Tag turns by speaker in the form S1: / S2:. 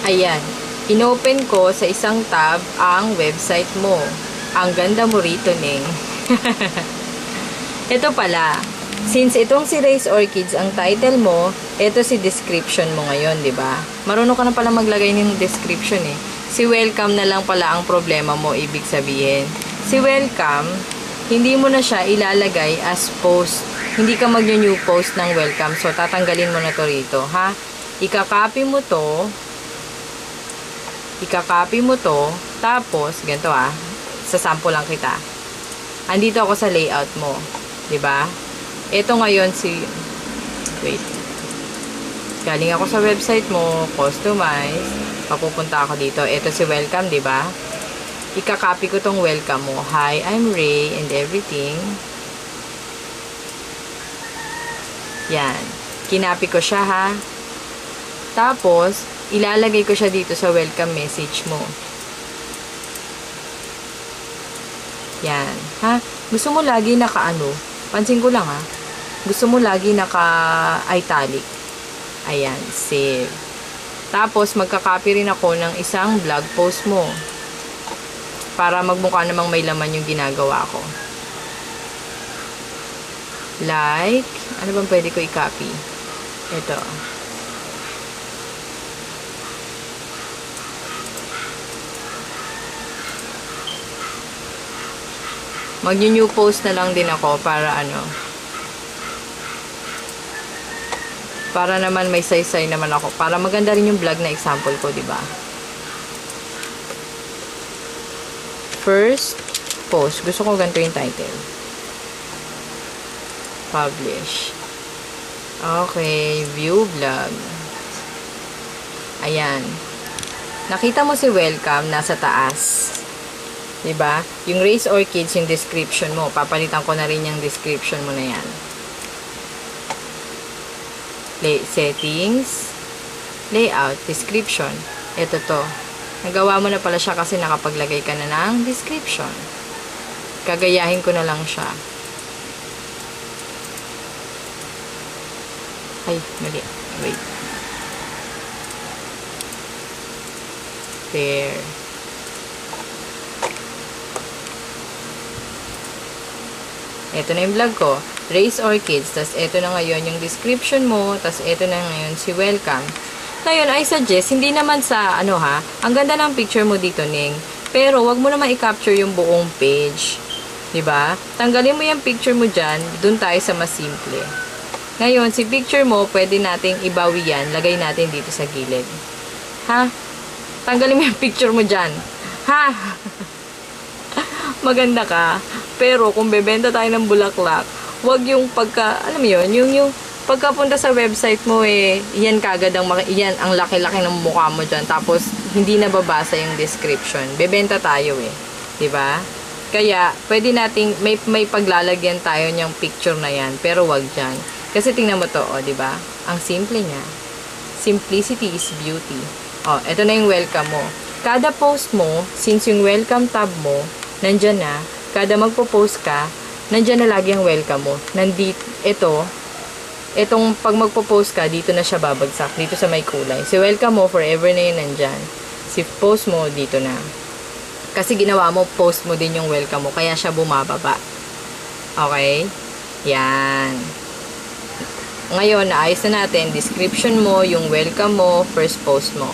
S1: Ayan. Inopen ko sa isang tab ang website mo. Ang ganda mo rito, Ning. Ito pala. Since itong si Race Orchids ang title mo, ito si description mo ngayon, di ba? Marunong ka na pala maglagay ng description eh. Si welcome na lang pala ang problema mo, ibig sabihin. Si welcome, hindi mo na siya ilalagay as post. Hindi ka mag-new post ng welcome. So, tatanggalin mo na to rito, ha? Ika-copy mo to. Tapos, ganito sasample lang kita. Andito ako sa layout mo. Diba? Ito ngayon wait. Galing ako sa website mo, customize. Papupunta ako dito. Ito si welcome, diba? Ika-copy ko tong welcome mo. Hi, I'm Ray and everything. Yan. Kinapi ko siya, ha? Tapos, ilalagay ko siya dito sa welcome message mo. Yan. Ha? Gusto mo lagi pansin ko lang, ha? Gusto mo lagi naka-italic. Ayan. Save. Tapos, magka-copy rin ako ng isang blog post mo. Para magmukha namang may laman yung ginagawa ko. Like, ano bang pwede ko i-copy? Ito. Mag-new post na lang din ako para para naman may saysay naman ako. Para maganda rin yung vlog na example ko, di ba? First post. Gusto ko ganito yung title. Publish. Okay. View vlog. Ayan. Nakita mo si welcome nasa taas. Diba? Yung Race Orchids, yung description mo. Papalitan ko na rin yung description mo na yan. Settings, layout, description. Ito to. Nagawa mo na pala siya kasi nakapaglagay ka na ng description. Kagayahin ko na lang siya. Ay, mali. Wait. There. Ito na yung vlog ko. Race Orchids. Tapos, ito na ngayon yung description mo. Tapos, ito na ngayon si welcome. Ngayon, I suggest, hindi naman sa, ang ganda ng picture mo dito, Ning. Pero, wag mo naman i-capture yung buong page. Diba? Tanggalin mo yung picture mo dyan. Dun tayo sa mas simple. Ngayon, si picture mo, pwede nating ibawi yan. Lagay natin dito sa gilid. Ha? Tanggalin mo yung picture mo dyan. Ha? Maganda ka. Pero, kung bebenta tayo ng bulaklak, wag yung alam mo yun, yung pagkapunta sa website mo yan kagad yan ang laki-laki ng mukha mo dyan. Tapos, hindi nababasa yung description. Bebenta tayo 'di ba? Kaya, pwede nating, may paglalagyan tayo niyang picture na yan. Pero, wag dyan. Kasi, tingnan mo to, 'di ba? Ang simple niya. Simplicity is beauty. Ito na yung welcome mo. Kada post mo, since yung welcome tab mo, nandyan na, kada magpo-post ka, nandyan na lagi ang welcome mo. Nandito, itong pag magpo-post ka, dito na siya babagsak. Dito sa may kulay. Si welcome mo, forever na yun nandyan. Si post mo, dito na. Kasi ginawa mo, post mo din yung welcome mo. Kaya siya bumababa. Okay? Yan. Ngayon, naayos na natin. Description mo, yung welcome mo, first post mo.